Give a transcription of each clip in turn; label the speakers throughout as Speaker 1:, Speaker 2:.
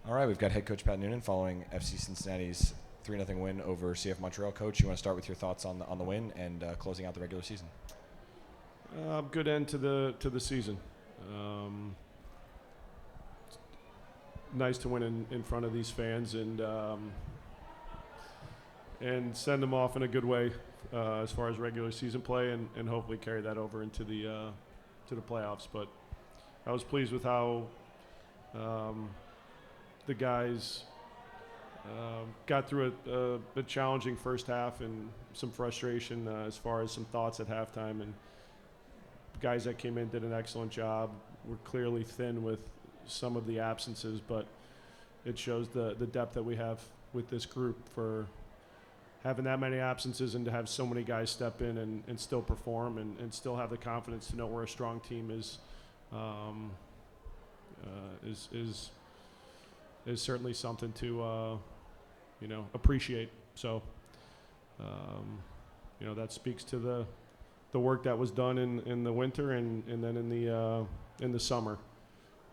Speaker 1: All right, we've got head coach Pat Noonan following FC Cincinnati's 3-0 win over CF Montréal. Coach, you want to start with your thoughts on the win and closing out the regular season?
Speaker 2: Good end to the season. Nice to win in front of these fans and send them off in a good way as far as regular season play and hopefully carry that over into the to the playoffs. But I was pleased with how the guys got through a challenging first half and some frustration as far as some thoughts at halftime. And guys that came in did an excellent job. We're clearly thin with some of the absences, but it shows the depth that we have with this group for having that many absences and to have so many guys step in and still perform and still have the confidence to know we're a strong team is certainly something to appreciate. So that speaks to the work that was done in the winter and then in the summer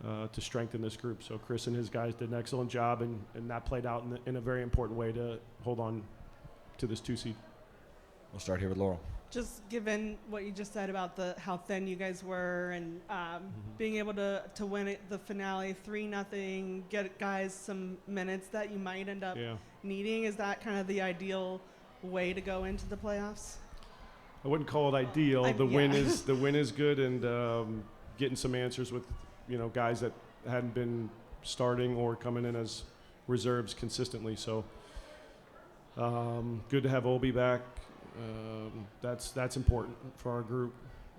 Speaker 2: to strengthen this group. So Chris and his guys did an excellent job, and that played out in a very important way to hold on to this 2 seed.
Speaker 1: We'll start here with Laurel.
Speaker 3: Just given what you just said about how thin you guys were and being able to win the finale 3-0, get guys some minutes that you might end up needing, is that kind of the ideal way to go into the playoffs?
Speaker 2: I wouldn't call it ideal. The win is good, and getting some answers with guys that hadn't been starting or coming in as reserves consistently. So good to have Obi back. That's important for our group,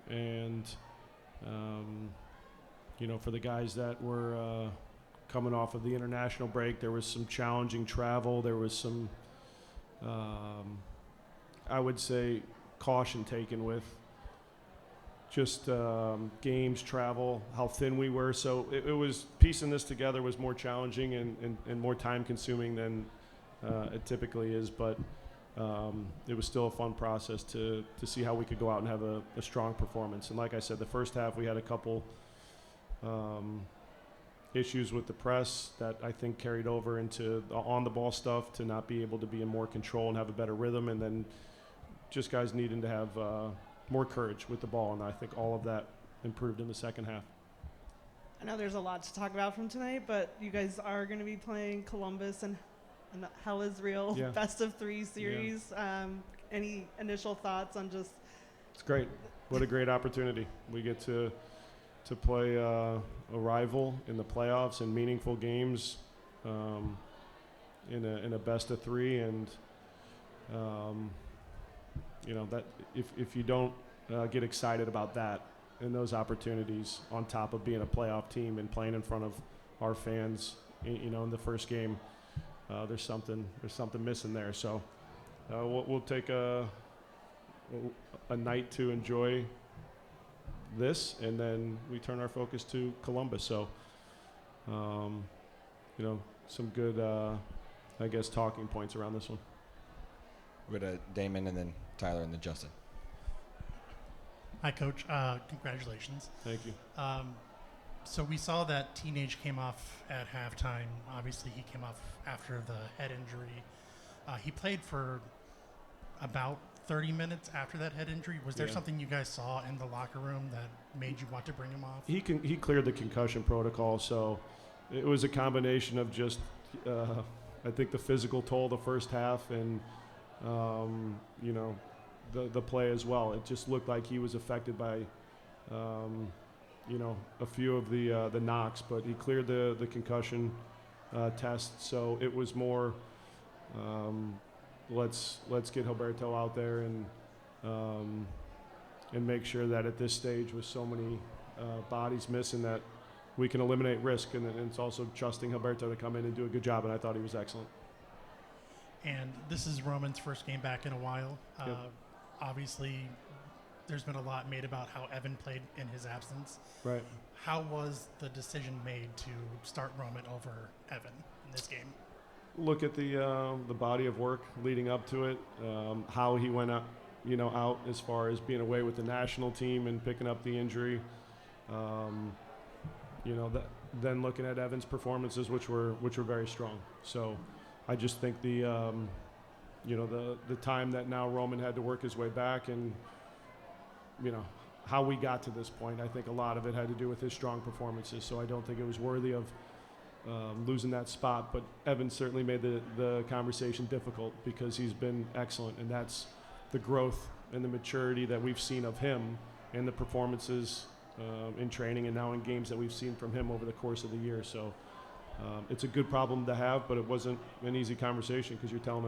Speaker 2: and for the guys that were coming off of the international break, there was some challenging travel. There was some, I would say, caution taken with just games, travel, how thin we were. So it was piecing this together was more challenging and more time consuming than it typically is, but it was still a fun process to see how we could go out and have a strong performance. And like I said, the first half we had a couple issues with the press that I think carried over into the on-the-ball stuff to not be able to be in more control and have a better rhythm, and then just guys needing to have more courage with the ball, and I think all of that improved in the second half.
Speaker 3: I know there's a lot to talk about from tonight, but you guys are going to be playing Columbus and the Hell is Real best of 3 series. Any initial thoughts on just?
Speaker 2: It's great. What a great opportunity. We get to play a rival in the playoffs and meaningful games in a best of 3, and that if you don't get excited about that and those opportunities on top of being a playoff team and playing in front of our fans, in the first game, there's something missing there. So we'll take a night to enjoy this, and then we turn our focus to Columbus. So some good talking points around this one.
Speaker 1: We'll go to Damon and then Tyler and then Justin.
Speaker 4: Hi, Coach. Congratulations.
Speaker 2: Thank you.
Speaker 4: So we saw that Teenage came off at halftime. Obviously, he came off after the head injury. He played for about 30 minutes after that head injury. Was there something you guys saw in the locker room that made you want to bring him off?
Speaker 2: He cleared the concussion protocol, so it was a combination of just I think the physical toll the first half and the play as well. It just looked like he was affected by a few of the knocks, but he cleared the concussion test. So it was more let's get Gilberto out there and make sure that at this stage with so many bodies missing that we can eliminate risk, and it's also trusting Gilberto to come in and do a good job, and I thought he was excellent.
Speaker 4: And this is Roman's first game back in a while.
Speaker 2: Yep.
Speaker 4: Obviously, there's been a lot made about how Evan played in his absence.
Speaker 2: Right.
Speaker 4: How was the decision made to start Roman over Evan in this game?
Speaker 2: Look at the body of work leading up to it, how he went up, out as far as being away with the national team and picking up the injury. then looking at Evan's performances, which were very strong. So I just think the time that now Roman had to work his way back, and how we got to this point, I think a lot of it had to do with his strong performances. So I don't think it was worthy of losing that spot. But Evan certainly made the conversation difficult because he's been excellent, and that's the growth and the maturity that we've seen of him and the performances in training and now in games that we've seen from him over the course of the year. So it's a good problem to have, but it wasn't an easy conversation because you're telling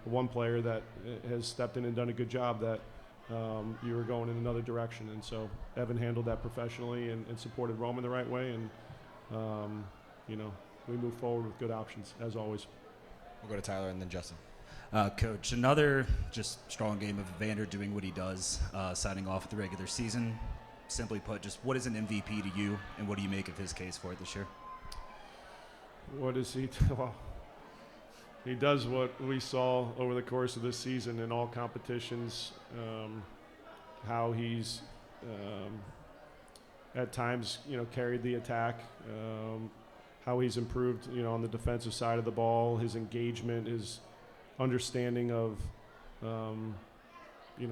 Speaker 2: one player that has stepped in and done a good job that you were going in another direction. And so Evan handled that professionally and supported Roman the right way. And, we move forward with good options, as always.
Speaker 1: We'll go to Tyler and then Justin.
Speaker 5: Coach, another just strong game of Evander doing what he does, signing off the regular season. Simply put, just what is an MVP to you, and what do you make of his case for it this year?
Speaker 2: What does he do? Well, he does what we saw over the course of this season in all competitions, how he's at times, carried the attack, how he's improved, on the defensive side of the ball, his engagement, his understanding of,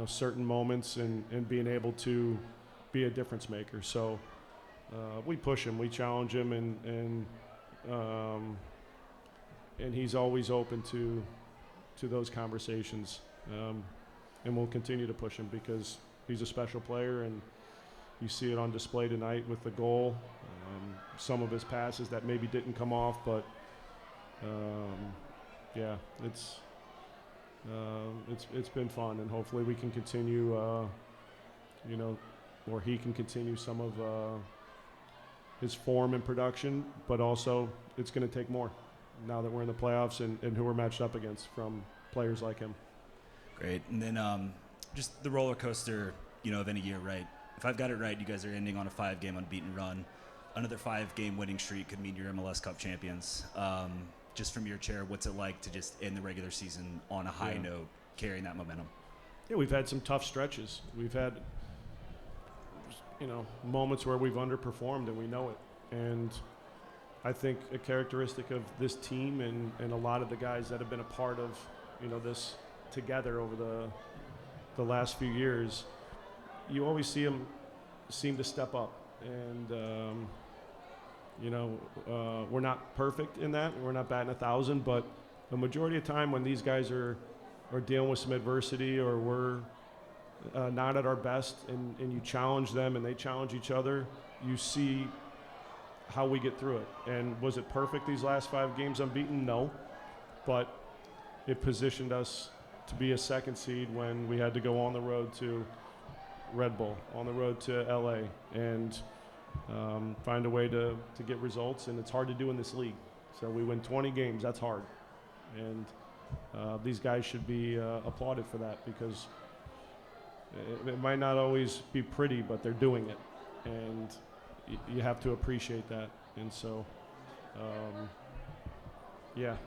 Speaker 2: certain moments and being able to be a difference maker. So we push him, we challenge him, and he's always open to those conversations. And we'll continue to push him because he's a special player, and you see it on display tonight with the goal. Some of his passes that maybe didn't come off, but it's been fun, and hopefully we can continue, or he can continue some of his form and production, but also it's going to take more now that we're in the playoffs and who we're matched up against from players like him.
Speaker 5: Great. And then just the roller coaster, of any year, right? If I've got it right, you guys are ending on a 5-game unbeaten run. Another 5-game winning streak could mean you're MLS Cup champions. Just from your chair, what's it like to just end the regular season on a high note, carrying that momentum?
Speaker 2: Yeah, we've had some tough stretches. We've had, moments where we've underperformed, and we know it. And I think a characteristic of this team and a lot of the guys that have been a part of, this together over the last few years, you always see them seem to step up. And, we're not perfect in that. We're not batting 1,000, but the majority of time when these guys are dealing with some adversity or we're not at our best and you challenge them and they challenge each other, you see how we get through it. And was it perfect these last 5 games unbeaten? No. But it positioned us to be a 2nd seed when we had to go on the road to Red Bull, on the road to LA, and find a way to get results. And it's hard to do in this league. So we win 20 games. That's hard. And these guys should be applauded for that, because it might not always be pretty, but they're doing it. And you have to appreciate that. And so,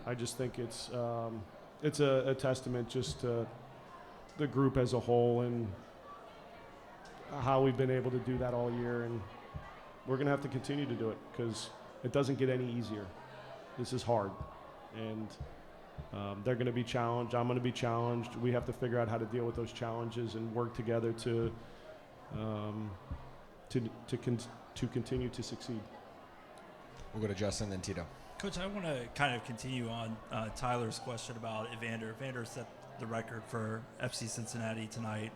Speaker 2: I just think it's a testament just to the group as a whole and how we've been able to do that all year. And we're going to have to continue to do it because it doesn't get any easier. This is hard. And they're going to be challenged. I'm going to be challenged. We have to figure out how to deal with those challenges and work together to continue to succeed.
Speaker 1: We'll go to Justin, then Tito.
Speaker 6: Coach, I want to kind of continue on Tyler's question about Evander. Evander set the record for FC Cincinnati tonight,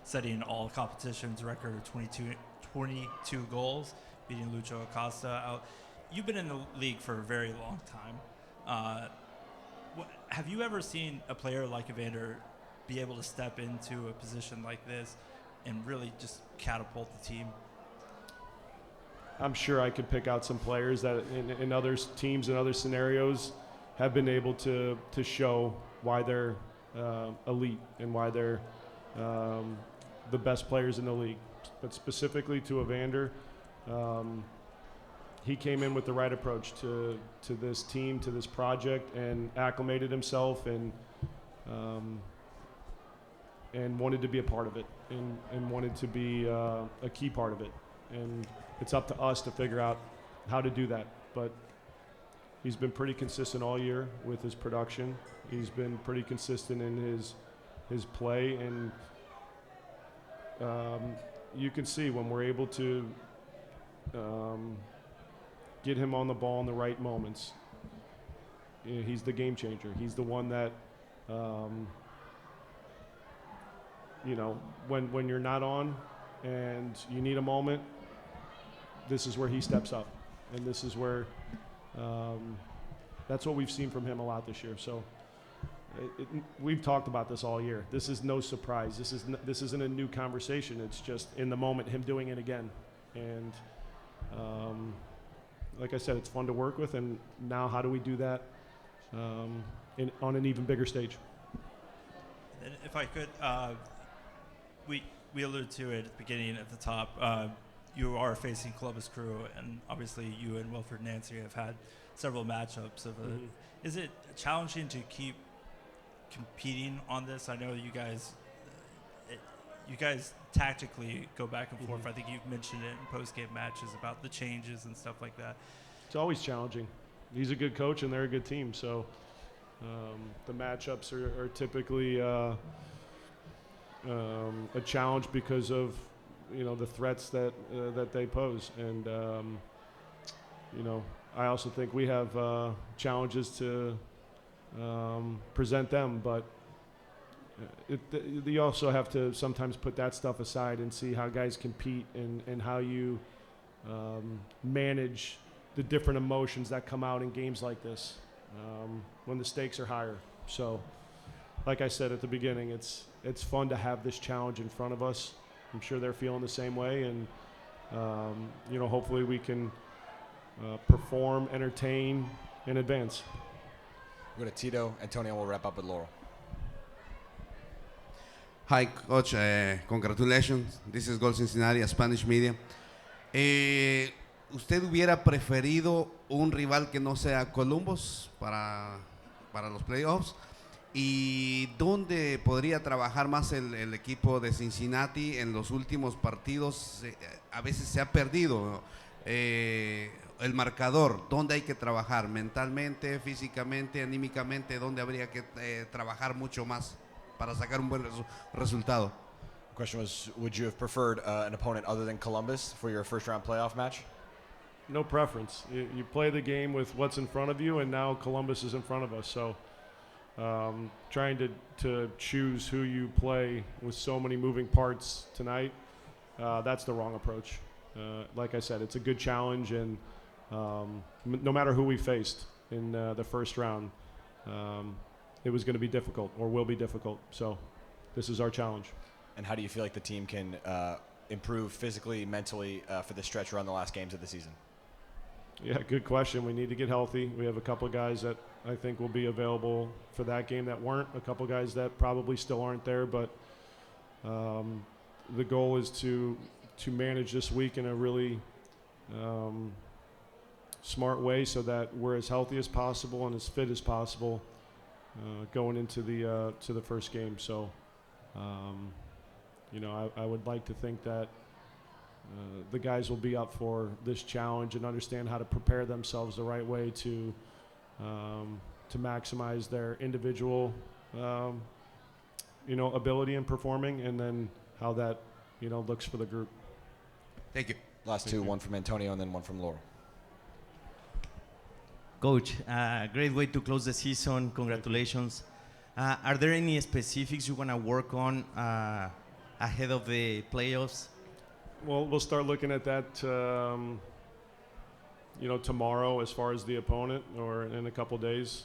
Speaker 6: setting all competitions record of 22 goals, beating Lucho Acosta out. You've been in the league for a very long time. Have you ever seen a player like Evander be able to step into a position like this and really just catapult the team?
Speaker 2: I'm sure I could pick out some players that in other teams and other scenarios have been able to show why they're elite and why they're the best players in the league. But specifically to Evander, he came in with the right approach to this team, to this project, and acclimated himself and wanted to be a part of it and wanted to be a key part of it. and it's up to us to figure out how to do that. But he's been pretty consistent all year with his production. He's been pretty consistent in his play, and you can see when we're able to get him on the ball in the right moments, he's the game changer. He's the one that, when you're not on and you need a moment, this is where he steps up. And this is where that's what we've seen from him a lot this year. So we've talked about this all year. This is no surprise. This isn't a new conversation. It's just in the moment him doing it again. And like I said, it's fun to work with. And now how do we do that on an even bigger stage?
Speaker 6: And if I could, we alluded to it at the beginning at the top. You are facing Columbus Crew, and obviously you and Wilfred Nancy have had several matchups of it. Is it challenging to keep competing on this? I know you guys tactically go back and forth. I think you've mentioned it in post-game matches about the changes and stuff like that.
Speaker 2: It's always challenging. He's a good coach, and they're a good team. So the matchups are typically a challenge because of the threats that they pose, and I also think we have challenges to present them, but you also have to sometimes put that stuff aside and see how guys compete and how you manage the different emotions that come out in games like this when the stakes are higher. So like I said at the beginning, it's fun to have this challenge in front of us. I'm sure they're feeling the same way, and hopefully we can perform, entertain, and advance.
Speaker 1: We'll go to Tito. Antonio will wrap up with Laurel.
Speaker 7: Hi, Coach. Congratulations. This is Goal Cincinnati, a Spanish media. ¿Usted hubiera preferido un rival que no sea Columbus para los playoffs? ¿Y dónde podría trabajar más el equipo de Cincinnati? En los últimos partidos a veces se ha perdido el marcador. ¿Dónde hay que trabajar? ¿Mentalmente, físicamente, anímicamente? ¿Dónde habría que trabajar mucho más para sacar un buen resultado?
Speaker 1: The question was, would you have preferred an opponent other than Columbus for your first-round playoff match?
Speaker 2: No preference. You play the game with what's in front of you, and now Columbus is in front of us. So trying to choose who you play with so many moving parts tonight, that's the wrong approach. Like I said, it's a good challenge, and no matter who we faced in the first round, it was going to be difficult or will be difficult. So this is our challenge.
Speaker 1: And how do you feel like the team can improve physically, mentally for the stretch run the last games of the season?
Speaker 2: Yeah, good question. We need to get healthy. We have a couple of guys that I think will be available for that game that weren't, a couple of guys that probably still aren't there, but the goal is to manage this week in a really smart way so that we're as healthy as possible and as fit as possible going into the first game. So I would like to think that the guys will be up for this challenge and understand how to prepare themselves the right way to maximize their individual ability in performing, and then how that looks for the group.
Speaker 7: Thank you.
Speaker 1: Last two, one from Antonio and then one from Laurel.
Speaker 8: Coach, great way to close the season. Congratulations. Are there any specifics you want to work on ahead of the playoffs?
Speaker 2: Well, we'll start looking at that, tomorrow as far as the opponent, or in a couple days.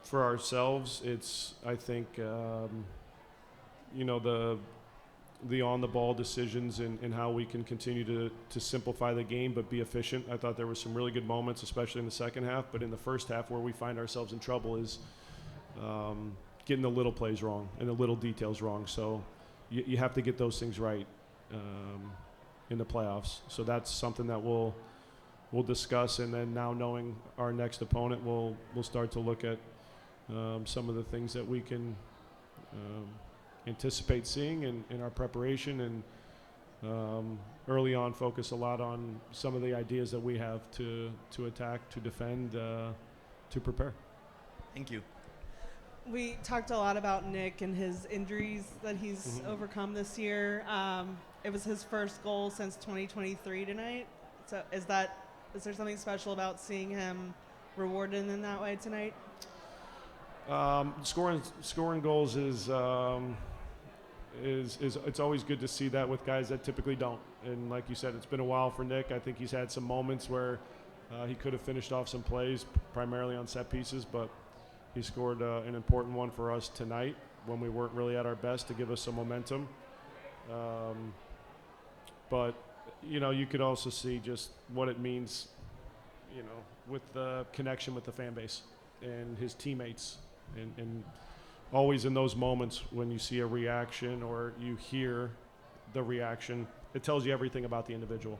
Speaker 2: For ourselves, it's, I think, the on-the-ball decisions and how we can continue to simplify the game but be efficient. I thought there were some really good moments, especially in the second half, but in the first half where we find ourselves in trouble is getting the little plays wrong and the little details wrong. So you have to get those things right in the playoffs. So that's something that we'll discuss, and then now knowing our next opponent, we'll start to look at some of the things that we can anticipate seeing in our preparation, and early on focus a lot on some of the ideas that we have to attack, to defend, to prepare.
Speaker 8: Thank you.
Speaker 3: We talked a lot about Nick and his injuries that he's overcome this year. It was his first goal since 2023 tonight. So is there something special about seeing him rewarded in that way tonight?
Speaker 2: Scoring goals is it's always good to see that with guys that typically don't. And like you said, it's been a while for Nick. I think he's had some moments where he could have finished off some plays, primarily on set pieces, but he scored an important one for us tonight when we weren't really at our best to give us some momentum. But, you could also see just what it means, with the connection with the fan base and his teammates. And always in those moments when you see a reaction or you hear the reaction, it tells you everything about the individual.